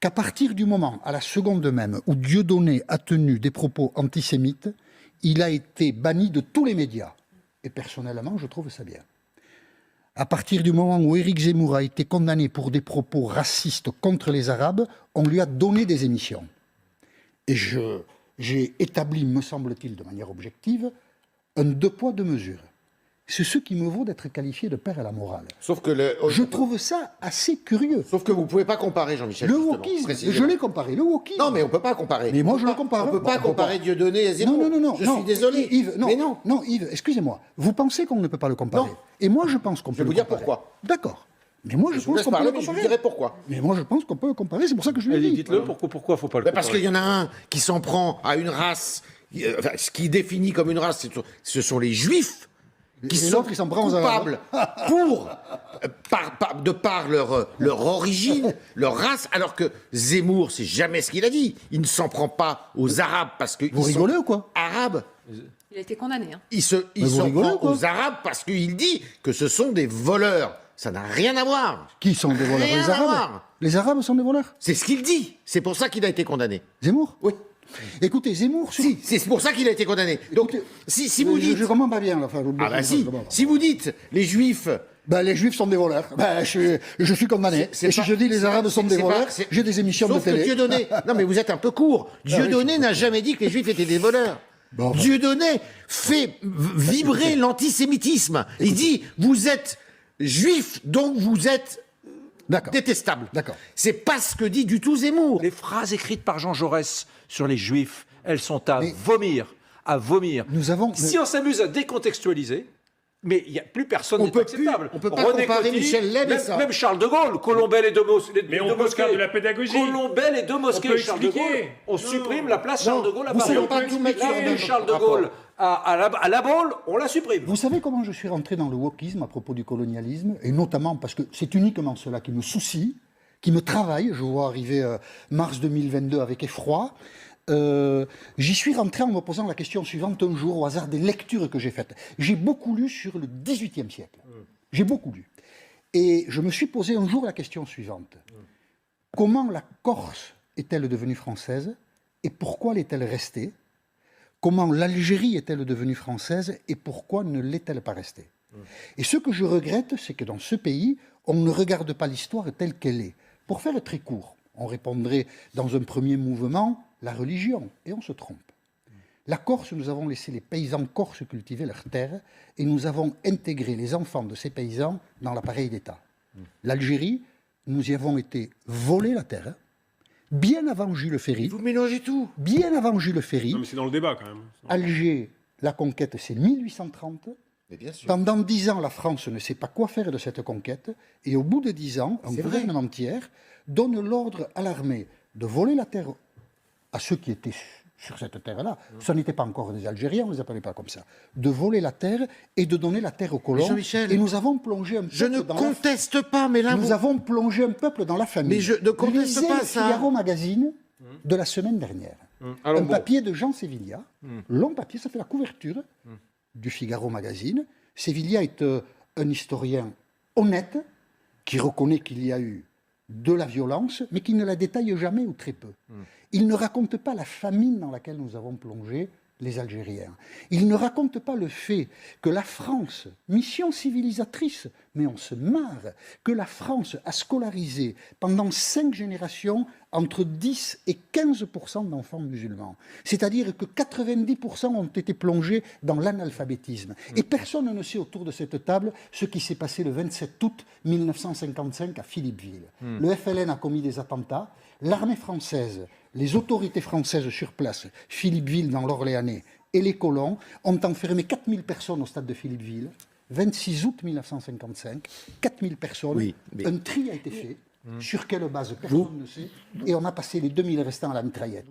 qu'à partir du moment, à la seconde même, où Dieudonné a tenu des propos antisémites, il a été banni de tous les médias. Et personnellement, je trouve ça bien. À partir du moment où Éric Zemmour a été condamné pour des propos racistes contre les Arabes, on lui a donné des émissions. Et j'ai établi, me semble-t-il, de manière objective, un deux poids, deux mesures. C'est ce qui me vaut d'être qualifié de père à la morale. Sauf que je trouve ça assez curieux. Sauf que vous ne pouvez pas comparer, Jean-Michel. Le wokisme, je l'ai comparé, le wokisme. Non, mais on ne peut pas comparer. Mais moi, je le compare. On ne peut pas comparer Dieudonné et Zemmour. Non. Je suis désolé. Yves, non, mais non. Non, Yves, excusez-moi. Vous pensez qu'on ne peut pas le comparer? Non. Et moi, je pense qu'on peut le comparer. Je vais vous dire pourquoi. D'accord. Mais moi, je pense qu'on peut le comparer. Je vous dirai pourquoi. Mais moi, je pense qu'on peut le comparer. C'est pour ça que je lui ai dit. Dites-le, pourquoi faut pas le comparer? Parce qu'il y en a un qui s'en prend à une race, ce qui définit comme une race, ce sont les Juifs. Qui sont coupables de par leur origine, leur race, alors que Zemmour, c'est jamais ce qu'il a dit. Il ne s'en prend pas aux Arabes parce que vous rigolez ou quoi? Arabes. Il a été condamné. Hein. Il s'en prend aux Arabes parce qu'il dit que ce sont des voleurs. Ça n'a rien à voir. Qui sont des voleurs? Les Arabes. Les Arabes sont des voleurs? C'est ce qu'il dit. C'est pour ça qu'il a été condamné. Zemmour? Oui. Écoutez, Zemmour... Si, c'est pour ça qu'il a été condamné. Donc, si vous dites... Je comprends pas bien, là. Enfin, si vous dites, les Juifs... les Juifs sont des voleurs. Je suis condamné. Et si je dis les Arabes sont des voleurs, j'ai des émissions de télé. Sauf que Dieudonné... Non, mais vous êtes un peu court. Dieudonné n'a jamais dit que les Juifs étaient des voleurs. Dieudonné fait vibrer l'antisémitisme. Il dit, vous êtes Juifs, donc vous êtes... détestable. D'accord. C'est pas ce que dit du tout Zemmour. Les phrases écrites par Jean Jaurès sur les Juifs, elles sont à vomir. À vomir. Si on s'amuse à décontextualiser, mais il n'y a plus personne n'est acceptable. On ne peut pas comparer Michel Leb et ça. Même Charles de Gaulle, Colombel et deux mosquées. Mais on peut faire de la pédagogie. Colombel et deux mosquées, Charles de Gaulle. On supprime la place Charles de Gaulle à Paris. Charles de Gaulle à la Baule, on la supprime. Vous savez comment je suis rentré dans le wokisme à propos du colonialisme? Et notamment parce que c'est uniquement cela qui me soucie, qui me travaille. Je vois arriver mars 2022 avec effroi. J'y suis rentré en me posant la question suivante un jour au hasard des lectures que j'ai faites. J'ai beaucoup lu sur le XVIIIe siècle. J'ai beaucoup lu. Et je me suis posé un jour la question suivante. Comment la Corse est-elle devenue française et pourquoi l'est-elle restée? Comment l'Algérie est-elle devenue française et pourquoi ne l'est-elle pas restée? Et ce que je regrette, c'est que dans ce pays, on ne regarde pas l'histoire telle qu'elle est. Pour faire très court, on répondrait dans un premier mouvement la religion, et on se trompe. La Corse, nous avons laissé les paysans corses cultiver leurs terres et nous avons intégré les enfants de ces paysans dans l'appareil d'État. L'Algérie, nous y avons été voler la terre, bien avant Jules Ferry. Vous mélangez tout. Bien avant Jules Ferry. Non, mais c'est dans le débat quand même. Alger, la conquête, c'est 1830. Mais bien sûr. Pendant 10 ans, la France ne sait pas quoi faire de cette conquête. Et au bout de 10 ans, un gouvernement tiers donne l'ordre à l'armée de voler la terre à ceux qui étaient sur cette terre-là. Ce n'étaient pas encore des Algériens, on ne les appelait pas comme ça. De voler la terre et de donner la terre aux colons. Et nous avons plongé un peuple je ne conteste pas, mais là... Nous avons plongé un peuple dans la famille. Mais je ne conteste pas ça. Figaro Magazine de la semaine dernière. Un papier de Jean Sévillia, long papier, ça fait la couverture du Figaro Magazine. Sévillia est un historien honnête qui reconnaît qu'il y a eu de la violence, mais qui ne la détaille jamais ou très peu. Il ne raconte pas la famine dans laquelle nous avons plongé les Algériens. Il ne raconte pas le fait que la France, mission civilisatrice, mais on se marre, que la France a scolarisé pendant 5 générations entre 10 et 15% d'enfants musulmans. C'est-à-dire que 90% ont été plongés dans l'analphabétisme. Et personne ne sait autour de cette table ce qui s'est passé le 27 août 1955 à Philippeville. Le FLN a commis des attentats, l'armée française, les autorités françaises sur place, Philippeville dans l'Orléanais, et les colons ont enfermé 4000 personnes au stade de Philippeville, 26 août 1955, 4000 personnes, oui, mais... un tri a été fait, sur quelle base, personne ne sait, et on a passé les 2000 restants à la mitraillette.